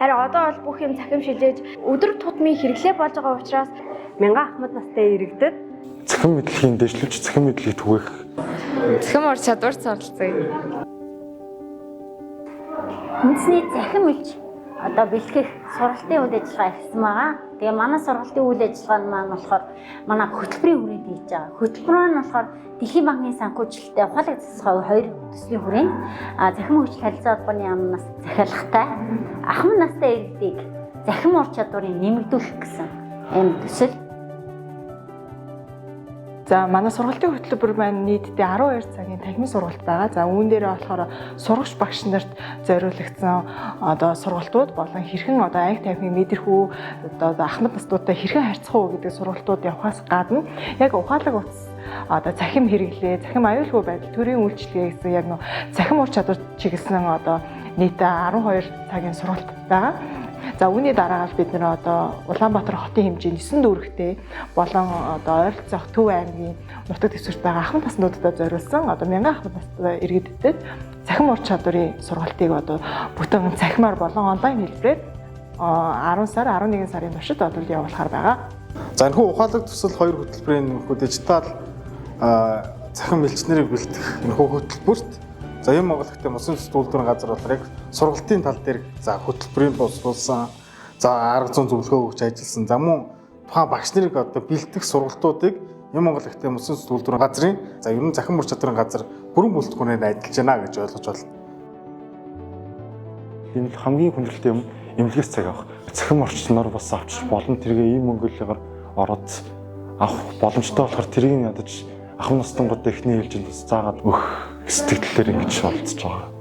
Харин одоо бол бүх юм цахим шилжээж өдөр тутмын хэрэглээ болж байгаа учраас мянган ахмад настай иргэдэд цахим мэдлэгийн дэвшлүүлж цахим мэдлэгийг түгээх цахим ур чадвар суралцъя. Үндэсний цахим элч одоо бэлтгэх сургалтын үйл ажиллагаа ихсэн байгаа. Тэгээ манай сургалтын үйл ажиллагаа нь маань болохоор манай хөтөлбөрийн хүрээнд хийж байгаа. Хөтөлбөр нь болохоор Дэлхийн банкны санхүүжилттэй ухаалаг засгийн хоёр төслийн хүрээнд захим хөгжил харилцаа холбооны яамнаас захиалгатай ахмад настай иргэдийг захим ур чадварыг нэмэгдүүлэх гэсэн юм төсөл. За манай сургалтын хөтөлбөр маань нийтдээ 12 цагийн танхимын сургалт байгаа. За үүн дээр болохоор сурагч багш нарт зориулагдсан одоо сургалтууд болон хэрхэн одоо анги танхимыг мэдэрхүү одоо ахмад настуудтай хэрхэн харьцах уу гэдэг сургалтууд явахаас гадна яг ухаалаг утас одоо цахим хэрэглээ, цахим аюулгүй байдал, төрийн үйлчлэгээ гэсэн яг нөө цахим ур чадвар чиглэсэн одоо нийт 12 цагийн сургалт байгаа. За үүний дараагаар бид нэр одоо Улаанбаатар хотын хэмжээний 9 дүүрэгтэй болон одоо ойролцоох Төв аймгийн нутаг дэвсгэрт байгаа ахмад наснуудад зориулсан одоо мянган ахмад настай иргэдэд цахим ур чадварын сургалтыг одоо бүтэн цахимаар болон онлайн хэлбэрээр 10 сар 11 сарын туршид одоо явуулахар байгаа. За энэ ухаалаг төсөл хоёр хөтөлбөрийн дижитал цахим элчнэрийг бэлтгэх энэ хөтөлбөрт за юм Монголын Мусын үйлдвэрийн газар болохоор яг сургалтын тал дээр за хөтөлбөрийн бослуулсан за арга зүйн зөвлөгөө өгч ажилласан за мөн тухайн багш нарыг одоо бэлтгэх сургалтуудыг юм Монголын Мусын үйлдвэрийн газрын за ер нь захим ур чадварын газар бүрэн бүлтгүүнээр ажиллаж байна гэж ойлгож байна. Энэ хамгийн хүндрэлтэй юм эмнэлгээс цаг авах. Цахим орчноор бас авчиж болон тэргээ ийм мөнгөлөөр ороод авах боломжтой болохоор тэрийг ядаж ахмад настангуудаа эхний ээлжинд бас заагаад өгөх сэтгэлээр ингэж болцож байгаа.